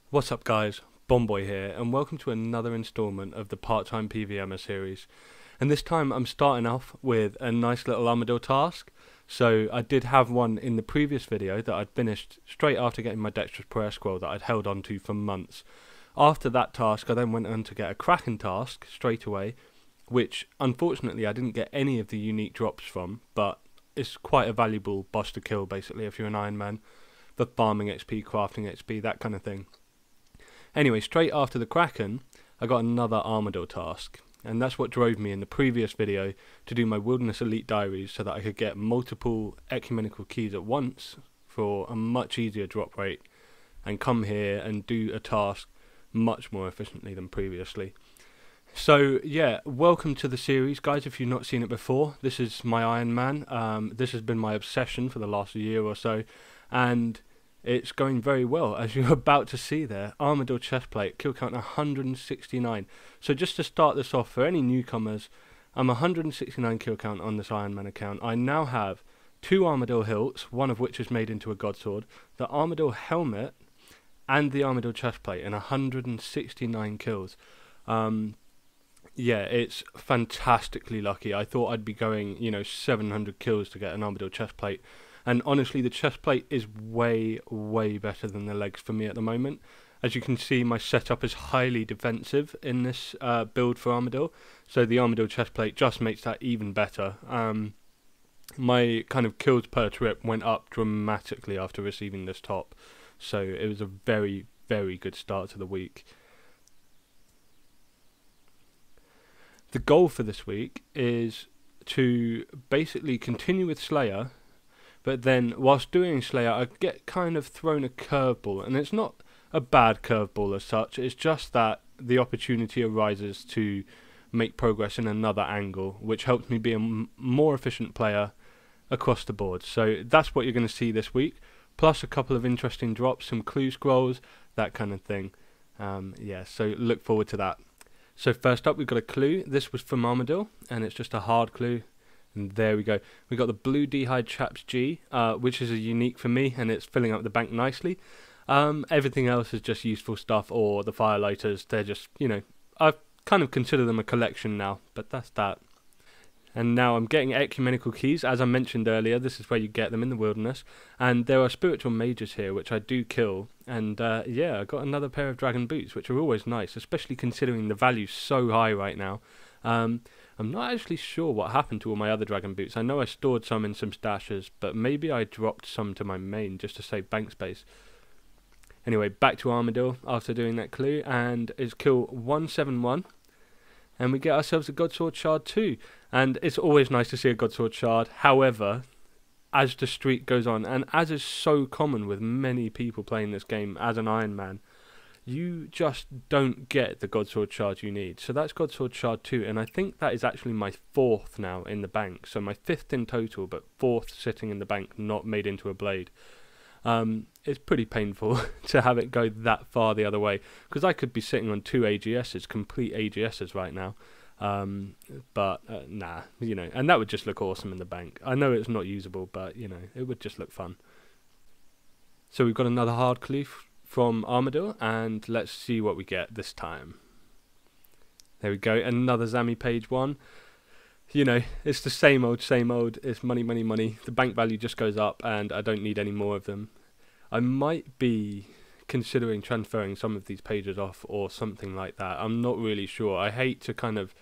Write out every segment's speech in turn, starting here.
What's up guys, Bomboy here, and welcome to another installment of the Time PVMer series. And this time I'm starting off with a nice little Armadyl task. So I did have one in the previous video that I'd finished straight after getting my Dexterous prayer scroll that I'd held on to for months. After that task I then went on to get a Kraken task straight away, which unfortunately I didn't get any of the unique drops from, but it's quite a valuable boss to kill basically if you're an Iron Man, for farming XP, crafting XP, that kind of thing. Anyway, straight after the Kraken, I got another Armadyl task, and that's what drove me in the previous video to do my Wilderness Elite Diaries so that I could get multiple ecumenical keys at once for a much easier drop rate, and come here and do a task much more efficiently than previously. So yeah, welcome to the series guys if you've not seen it before. This is my Iron Man. This has been my obsession for the last year or so, and it's going very well, as you're about to see there. Armadyl Chestplate, kill count 169. So just to start this off, for any newcomers, I'm 169 kill count on this Iron Man account. I now have 2 Armadyl Hilts, one of which is made into a God Sword, the Armadyl Helmet, and the Armadyl Chestplate, and 169 kills. Yeah, it's fantastically lucky. I thought I'd be going, 700 kills to get an Armadyl Chestplate. And honestly, the chestplate is way, way better than the legs for me at the moment. As you can see, my setup is highly defensive in this build for Armadyl. So the Armadyl chestplate just makes that even better. My kind of kills per trip went up dramatically after receiving this top. So it was a very, very good start to the week. The goal for this week is to basically continue with Slayer. But then, whilst doing Slayer, I get kind of thrown a curveball, and it's not a bad curveball as such, it's just that the opportunity arises to make progress in another angle, which helps me be a more efficient player across the board. So that's what you're going to see this week, plus a couple of interesting drops, some clue scrolls, that kind of thing. Yeah, so look forward to that. So first up, we've got a clue. This was from Armadyl, and it's just a hard clue. And there we go. We got the blue D'hide Chaps G, which is a unique for me, and it's filling up the bank nicely. Everything else is just useful stuff, or the Firelighters. They're just, I kind of consider them a collection now, but that's that. And now I'm getting ecumenical keys. As I mentioned earlier, this is where you get them in the wilderness. And there are spiritual mages here, which I do kill. And yeah, I got another pair of dragon boots, which are always nice, especially considering the value's so high right now. I'm not actually sure what happened to all my other dragon boots. I know I stored some in some stashes, but maybe I dropped some to my main just to save bank space. Anyway, back to Armadyl after doing that clue, and it's kill 171, and we get ourselves a God Sword Shard 2. And it's always nice to see a God Sword Shard. However, as the streak goes on, and as is so common with many people playing this game as an Iron Man, you just don't get the God Sword Shard you need. So that's God Sword Shard 2, and I think that is actually my 4th now in the bank. So my 5th in total, but 4th sitting in the bank, not made into a blade. It's pretty painful to have it go that far the other way, because I could be sitting on 2 AGSs, complete AGSs right now. But nah, and that would just look awesome in the bank. I know it's not usable, but, it would just look fun. So we've got another hard clue from Armadyl, and let's see what we get this time. There we go, another Zami page 1. It's the same old, it's money, money, money. The bank value just goes up, and I don't need any more of them. I might be considering transferring some of these pages off or something like that. I'm not really sure. I hate to kind of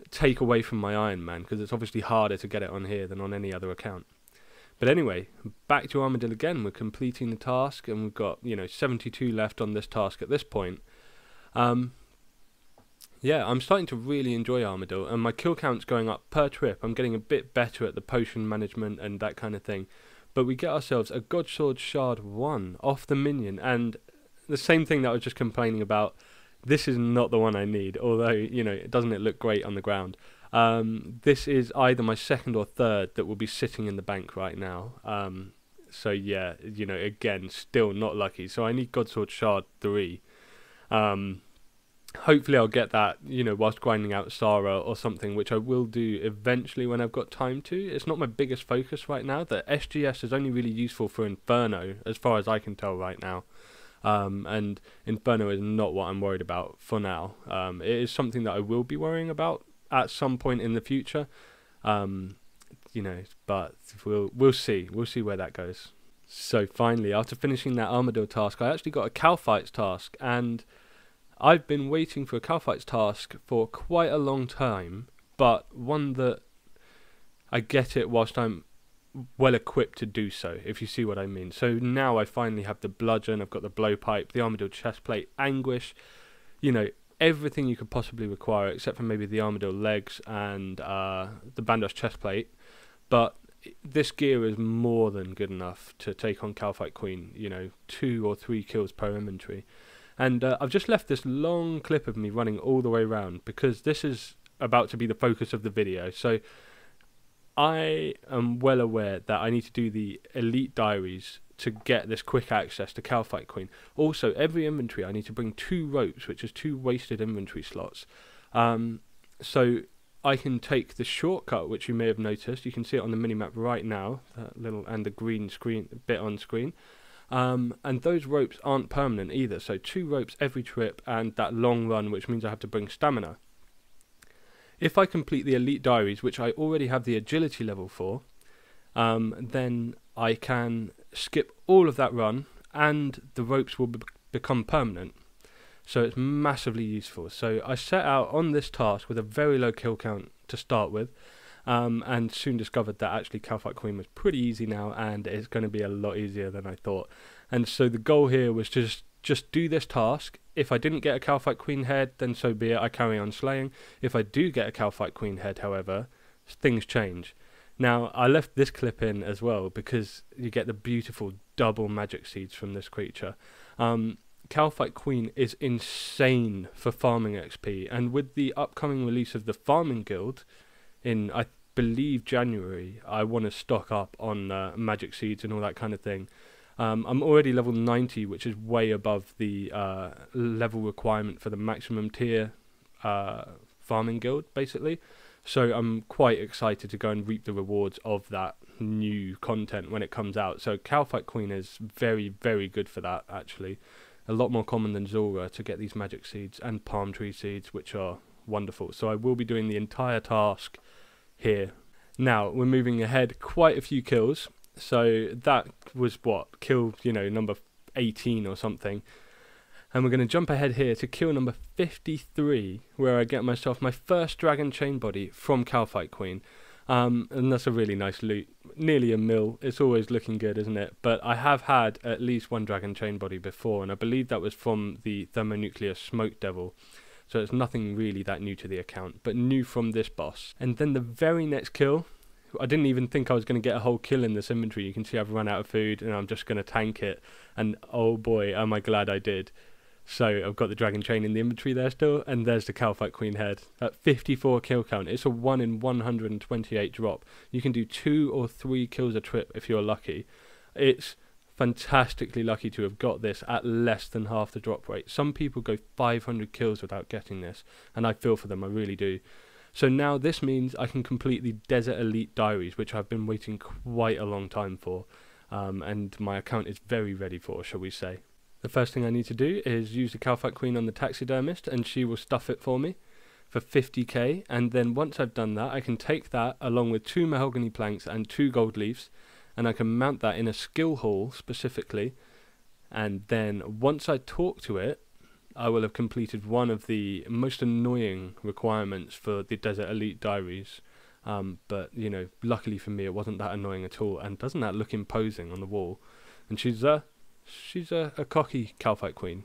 take away from my Iron Man, because it's obviously harder to get it on here than on any other account. But anyway, back to Armadyl again. We're completing the task, and we've got 72 left on this task at this point. Yeah, I'm starting to really enjoy Armadyl, and my kill count's going up per trip. I'm getting a bit better at the potion management and that kind of thing. But we get ourselves a God Sword Shard 1 off the minion, and the same thing that I was just complaining about. This is not the one I need, although, doesn't it look great on the ground. This is either my 2nd or 3rd that will be sitting in the bank right now. So yeah, again, still not lucky. So I need God Sword Shard 3. Hopefully I'll get that, whilst grinding out Sara or something, which I will do eventually when I've got time to. It's not my biggest focus right now. The SGS is only really useful for Inferno, as far as I can tell right now. And Inferno is not what I'm worried about for now. It is something that I will be worrying about at some point in the future, you know, but we'll see where that goes. So finally, after finishing that Armadyl task, I actually got a Kalphite's task, and I've been waiting for a Kalphite's task for quite a long time, but one that I get it whilst I'm well equipped to do so, if you see what I mean. So now I finally have the Bludgeon, I've got the Blowpipe, the Armadyl Chestplate, Anguish, you know, everything you could possibly require, except for maybe the Armadyl Legs and the Bandos Chestplate. But this gear is more than good enough to take on Kalphite Queen, you know, 2 or 3 kills per inventory. And I've just left this long clip of me running all the way around, because this is about to be the focus of the video. So I am well aware that I need to do the Elite Diaries to get this quick access to Kalphite Queen. Also, every inventory I need to bring 2 ropes, which is 2 wasted inventory slots. So I can take the shortcut, which you may have noticed. You can see it on the minimap right now, that little and the green screen bit on screen. And those ropes aren't permanent either. So 2 ropes every trip, and that long run, which means I have to bring stamina. If I complete the Elite Diaries, which I already have the agility level for, then I can skip all of that run, and the ropes will become permanent. So it's massively useful. So I set out on this task with a very low kill count to start with, and soon discovered that actually Kalphite Queen was pretty easy now, and it's going to be a lot easier than I thought. And so the goal here was to just do this task. If I didn't get a Kalphite Queen head, then so be it, I carry on slaying. If I do get a Kalphite Queen head, however, things change. Now, I left this clip in as well because you get the beautiful double magic seeds from this creature. Kalphite Queen is insane for farming XP, and with the upcoming release of the Farming Guild in, I believe, January, I want to stock up on magic seeds and all that kind of thing. I'm already level 90, which is way above the level requirement for the maximum tier farming guild, basically. So I'm quite excited to go and reap the rewards of that new content when it comes out. So Kalphite Queen is very, very good for that, actually. A lot more common than Zora to get these magic seeds and palm tree seeds, which are wonderful. So I will be doing the entire task here. Now, we're moving ahead quite a few kills. So that was what, kill, you know, number 18 or something. And we're going to jump ahead here to kill number 53, where I get myself my first Dragon Chain Body from Kalphite Queen. And that's a really nice loot. Nearly a mil. It's always looking good, isn't it? But I have had at least 1 Dragon Chain Body before, and I believe that was from the Thermonuclear Smoke Devil. So it's nothing really that new to the account, but new from this boss. And then the very next kill, I didn't even think I was going to get a whole kill in this inventory. You can see I've run out of food and I'm just going to tank it. And oh boy, am I glad I did. So I've got the Dragon Chain in the inventory there still, and there's the Kalphite Queen head. At 54 kill count, it's a 1 in 128 drop. You can do 2 or 3 kills a trip if you're lucky. It's fantastically lucky to have got this at less than half the drop rate. Some people go 500 kills without getting this, and I feel for them, I really do. So now this means I can complete the Desert Elite Diaries, which I've been waiting quite a long time for, and my account is very ready for, shall we say. The first thing I need to do is use the Kalphite Queen on the Taxidermist, and she will stuff it for me for 50k, and then once I've done that, I can take that along with 2 mahogany planks and 2 gold leaves, and I can mount that in a skill hall specifically, and then once I talk to it, I will have completed one of the most annoying requirements for the Desert Elite Diaries, but you know, luckily for me it wasn't that annoying at all, and doesn't that look imposing on the wall? And she's a cocky Kalphite Queen.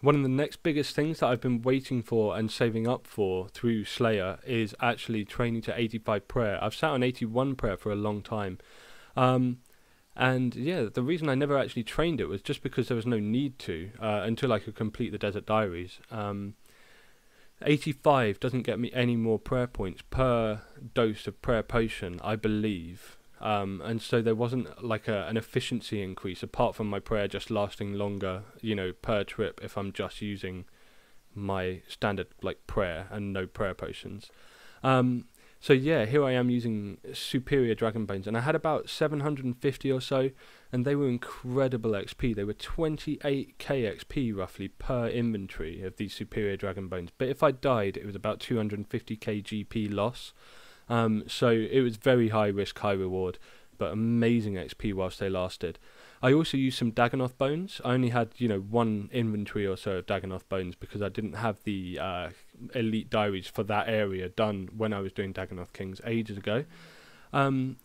One of the next biggest things that I've been waiting for and saving up for through Slayer is actually training to 85 prayer. I've sat on 81 prayer for a long time. And yeah, the reason I never actually trained it was just because there was no need to until I could complete the Desert Diaries. 85 doesn't get me any more prayer points per dose of prayer potion, I believe. And so there wasn't like an efficiency increase apart from my prayer just lasting longer, you know, per trip if I'm just using my standard like prayer and no prayer potions. So yeah, here I am using superior dragon bones, and I had about 750 or so, and they were incredible XP. They were 28k XP roughly per inventory of these superior dragon bones. But if I died, it was about 250k GP loss. So it was very high risk, high reward, but amazing XP whilst they lasted. I also used some Dagonoth bones. I only had, one inventory or so of Dagonoth bones because I didn't have the elite diaries for that area done when I was doing Dagonoth Kings ages ago.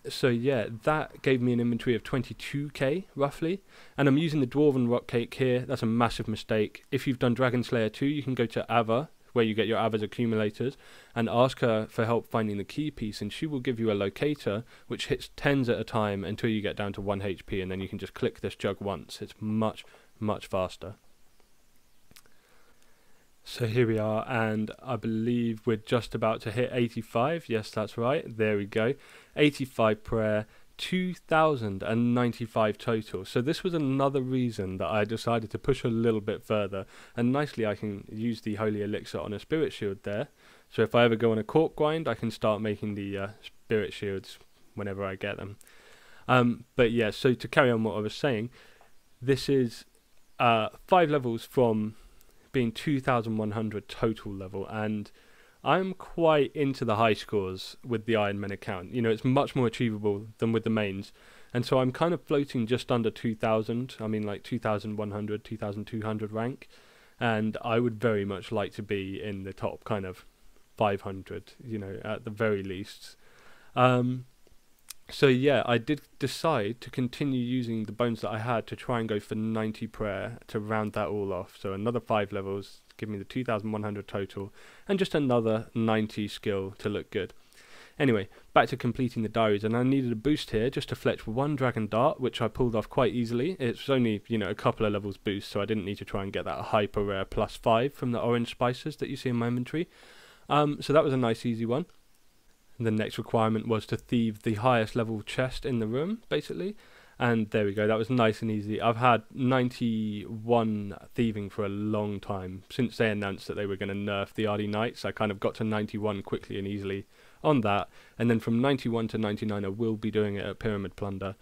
So yeah, that gave me an inventory of 22k roughly, and I'm using the Dwarven Rock Cake here. That's a massive mistake. If you've done Dragon Slayer 2, you can go to Ava, where you get your Ava's accumulators, and ask her for help finding the key piece, and she will give you a locator which hits 10s at a time until you get down to 1 HP, and then you can just click this jug once. It's much, much faster. So here we are, and I believe we're just about to hit 85. Yes, that's right. There we go. 85 prayer, 2,095 total. So this was another reason that I decided to push a little bit further. And nicely, I can use the Holy Elixir on a Spirit Shield there. So if I ever go on a Cork grind, I can start making the Spirit Shields whenever I get them. But yeah, so to carry on what I was saying, this is 5 levels from being 2,100 total level, and I'm quite into the high scores with the Iron Men account. It's much more achievable than with the mains, and so I'm kind of floating just under 2,000. I mean, like 2,100, 2,200 rank, and I would very much like to be in the top kind of 500, at the very least. So yeah, I did decide to continue using the bones that I had to try and go for 90 prayer to round that all off. So another 5 levels, give me the 2,100 total, and just another 90 skill to look good. Anyway, back to completing the diaries, and I needed a boost here just to fletch 1 dragon dart, which I pulled off quite easily. It's only, a couple of levels boost, so I didn't need to try and get that hyper rare +5 from the orange spices that you see in my inventory. So that was a nice easy one. The next requirement was to thieve the highest level chest in the room, basically. And there we go, that was nice and easy. I've had 91 thieving for a long time. Since they announced that they were going to nerf the RD Knights, I kind of got to 91 quickly and easily on that. And then from 91 to 99, I will be doing it at Pyramid Plunder.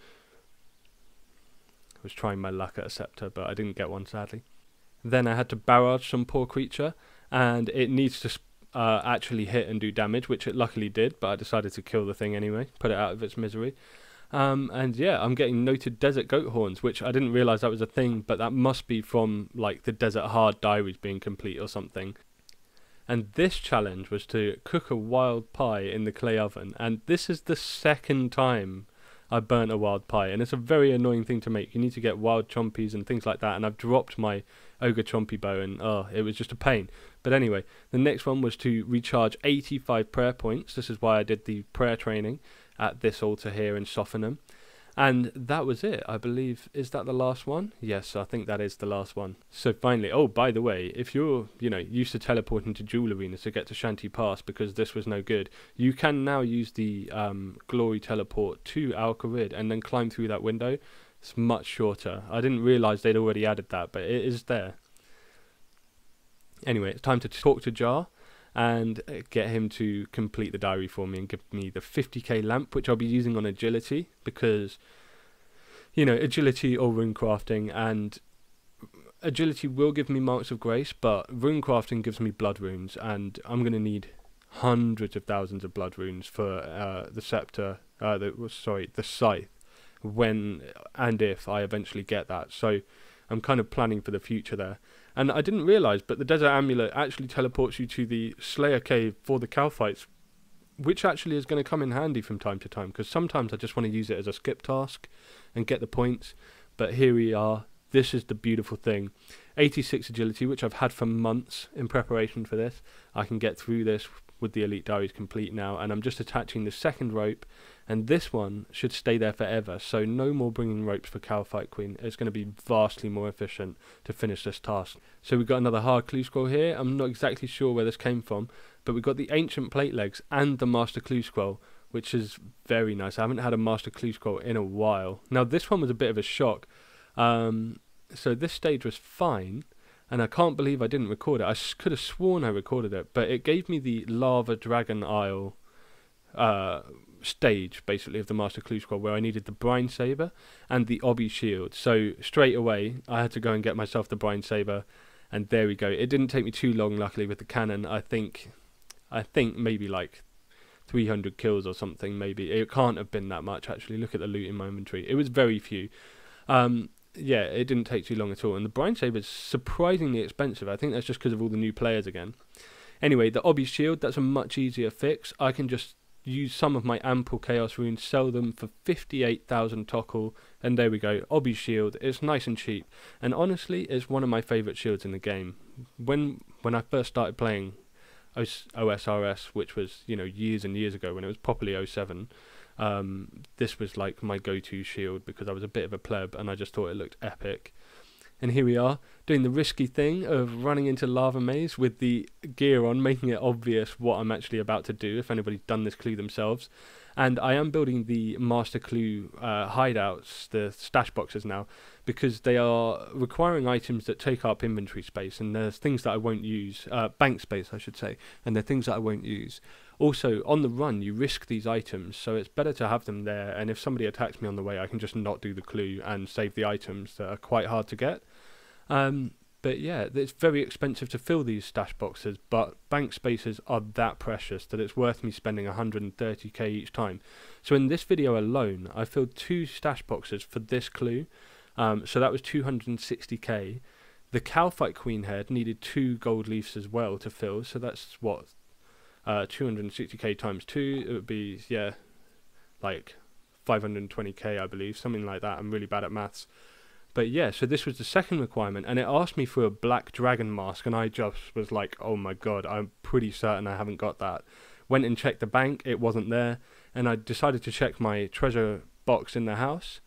I was trying my luck at a scepter, but I didn't get one, sadly. Then I had to barrage some poor creature, and it needs to actually hit and do damage, which it luckily did, but I decided to kill the thing anyway, put it out of its misery. And yeah, I'm getting noted desert goat horns, which I didn't realise that was a thing, but that must be from like the desert hard diaries being complete or something. And this challenge was to cook a wild pie in the clay oven, and this is the second time I burnt a wild pie, and it's a very annoying thing to make. You need to get wild chompies and things like that, and I've dropped my ogre chompy bow, and it was just a pain. But anyway, the next one was to recharge 85 prayer points. This is why I did the prayer training at this altar here in Sophenham. And that was it, I believe. Is that the last one? Yes, I think that is the last one. So finally, oh, by the way, if you're, used to teleporting to Jewel Arena to get to Shanty Pass because this was no good, you can now use the Glory Teleport to Al Kharid and then climb through that window. It's much shorter. I didn't realise they'd already added that, but it is there. Anyway, it's time to talk to Jar and get him to complete the diary for me and give me the 50k lamp, which I'll be using on agility because, agility or rune crafting, and agility will give me marks of grace, but rune crafting gives me blood runes, and I'm going to need hundreds of thousands of blood runes for the scepter, the scythe, when and if I eventually get that. So I'm kind of planning for the future there. And I didn't realise, but the Desert Amulet actually teleports you to the Slayer Cave for the Kalphites, which actually is going to come in handy from time to time, because sometimes I just want to use it as a skip task and get the points. But here we are. This is the beautiful thing. 86 agility, which I've had for months in preparation for this. I can get through this with the Elite Diaries complete now, and I'm just attaching the second rope, and this one should stay there forever, so no more bringing ropes for Kalphite Queen. It's going to be vastly more efficient to finish this task. So we've got another hard clue scroll here. I'm not exactly sure where this came from, but we've got the Ancient Platelegs and the Master Clue Scroll, which is very nice. I haven't had a Master Clue Scroll in a while. Now this one was a bit of a shock. So this stage was fine, and I can't believe I didn't record it. I could have sworn I recorded it, but it gave me the Lava Dragon Isle stage basically of the Master Clue Scroll where I needed the Brine Saber and the Obby Shield. So straight away I had to go and get myself the Brine Saber, and there we go. It didn't take me too long, luckily, with the cannon. I think maybe like 300 kills or something, maybe. It can't have been that much, actually. Look at the loot in my inventory. It was very few. Yeah, it didn't take too long at all. And the Brine Saber is surprisingly expensive. I think that's just because of all the new players again. Anyway, the Obby Shield, that's a much easier fix. I can just use some of my ample Chaos Runes, sell them for 58,000 Tokkul, and there we go. Obby Shield, it's nice and cheap. And honestly, it's one of my favourite shields in the game. When I first started playing OSRS, which was, you know, years and years ago when it was properly 07, this was like my go-to shield because I was a bit of a pleb and I just thought it looked epic. And here we are, doing the risky thing of running into Lava Maze with the gear on, making it obvious what I'm actually about to do, if anybody's done this clue themselves. And I am building the Master Clue hideouts, the stash boxes now, because they are requiring items that take up inventory space, and there's things that I won't use, bank space I should say, and they're things that I won't use. Also, on the run, you risk these items, so it's better to have them there, and if somebody attacks me on the way, I can just not do the clue and save the items that are quite hard to get. But yeah, it's very expensive to fill these stash boxes, but bank spaces are that precious that it's worth me spending 130k each time. So in this video alone, I filled 2 stash boxes for this clue, so that was 260k. The Kalphite Queen head needed 2 gold leaves as well to fill, so that's what, 260k times 2, it would be, yeah, like 520k I believe, something like that. I'm really bad at maths. But yeah, so this was the second requirement, and it asked me for a black dragon mask, and I just was like, oh my god, I'm pretty certain I haven't got that. Went and checked the bank, it wasn't there, and I decided to check my treasure box in the house,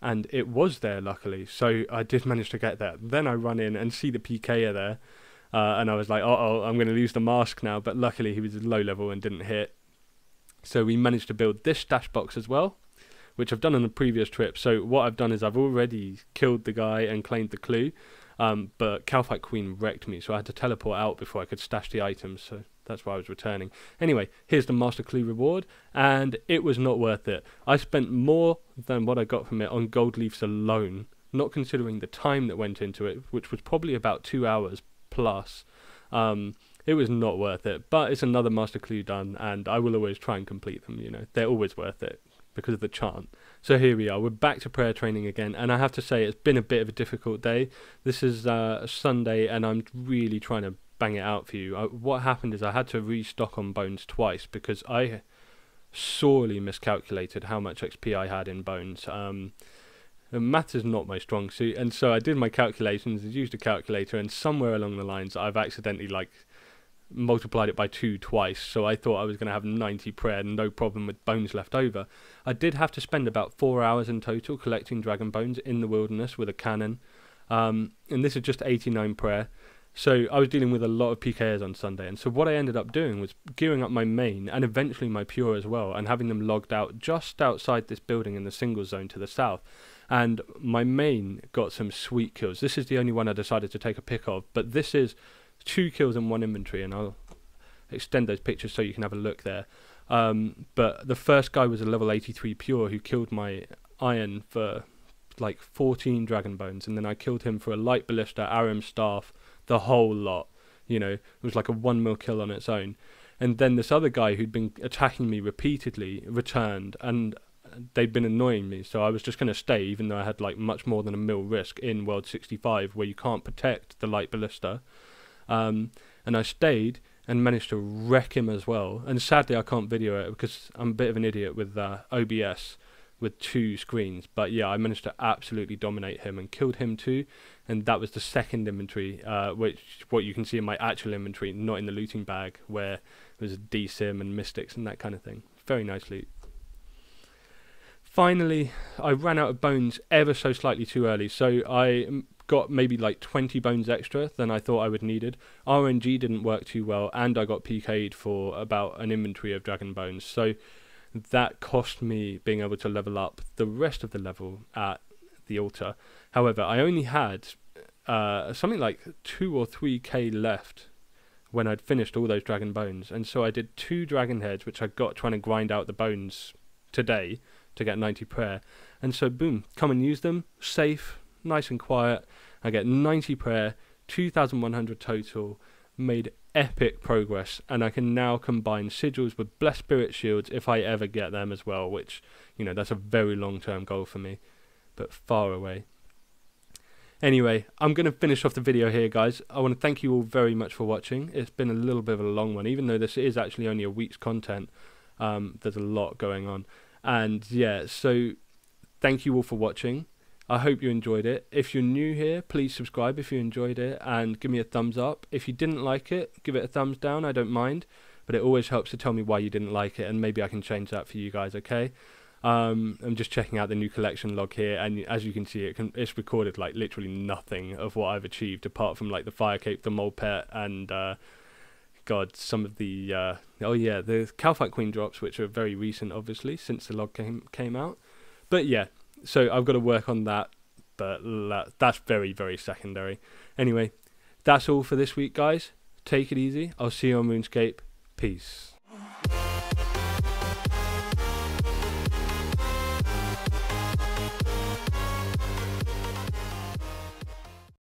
and it was there luckily, so I did manage to get that. Then I run in and see the PKer there, and I was like, uh-oh, I'm going to lose the mask now, but luckily he was low level and didn't hit. So we managed to build this stash box as well, which I've done on the previous trip. So what I've done is I've already killed the guy and claimed the clue, but Kalphite Queen wrecked me, so I had to teleport out before I could stash the items, so that's why I was returning. Anyway, here's the Master Clue reward, and it was not worth it. I spent more than what I got from it on gold leaves alone, not considering the time that went into it, which was probably about 2 hours plus. It was not worth it, but it's another Master Clue done, and I will always try and complete them, you know, they're always worth it because of the chant. So here we are, we're back to prayer training again, and I have to say it's been a bit of a difficult day. This is Sunday, and I'm really trying to bang it out for you. What happened is I had to restock on bones twice because I sorely miscalculated how much XP I had in bones. Math is not my strong suit, and so I did my calculations, used a calculator, and somewhere along the lines I've accidentally like multiplied it by 2 twice, so I thought I was going to have 90 prayer, no problem with bones left over. I did have to spend about 4 hours in total collecting dragon bones in the wilderness with a cannon, and this is just 89 prayer, so I was dealing with a lot of PKs on Sunday, and so what I ended up doing was gearing up my main and eventually my pure as well, and having them logged out just outside this building in the single zone to the south. And my main got some sweet kills. This is the only one I decided to take a pic of, but this is 2 kills in 1 inventory, and I'll extend those pictures so you can have a look there. But the first guy was a level 83 pure who killed my iron for like 14 dragon bones, and then I killed him for a light ballista, Aram staff, the whole lot. You know, it was like a 1 mil kill on its own. And then this other guy who'd been attacking me repeatedly returned, and they'd been annoying me, so I was just going to stay, even though I had like much more than a mil risk in World 65, where you can't protect the light ballista. And I stayed and managed to wreck him as well. And sadly, I can't video it because I'm a bit of an idiot with OBS with 2 screens. But yeah, I managed to absolutely dominate him and killed him too. And that was the second inventory, which what you can see in my actual inventory, not in the looting bag, where it was D-Sim and Mystics and that kind of thing. Very nice loot. Finally, I ran out of bones ever so slightly too early, so I got maybe like 20 bones extra than I thought I would needed. RNG didn't work too well, and I got PK'd for about an inventory of dragon bones, so that cost me being able to level up the rest of the level at the altar. However, I only had something like 2 or 3k left when I'd finished all those dragon bones. And so I did 2 dragon heads, which I got trying to grind out the bones today to get 90 prayer. And so boom, come and use them, safe, nice and quiet. I get 90 prayer, 2,100 total, made epic progress, and I can now combine sigils with blessed spirit shields if I ever get them as well, which, you know, that's a very long-term goal for me, but far away. Anyway, I'm going to finish off the video here, guys. I want to thank you all very much for watching. It's been a little bit of a long one, even though this is actually only a week's content. There's a lot going on. And yeah, so thank you all for watching. I hope you enjoyed it. If you're new here, please subscribe if you enjoyed it and give me a thumbs up. If you didn't like it, give it a thumbs down. I don't mind, but it always helps to tell me why you didn't like it, and maybe I can change that for you guys, okay? I'm just checking out the new collection log here, and as you can see, it's recorded like literally nothing of what I've achieved apart from like the fire cape, the mole pet, and God, some of the oh yeah, the Kalphite Queen drops, which are very recent, obviously, since the log came out. But yeah, so I've got to work on that, but that's very, very secondary. Anyway, that's all for this week, guys. Take it easy. I'll see you on RuneScape. Peace.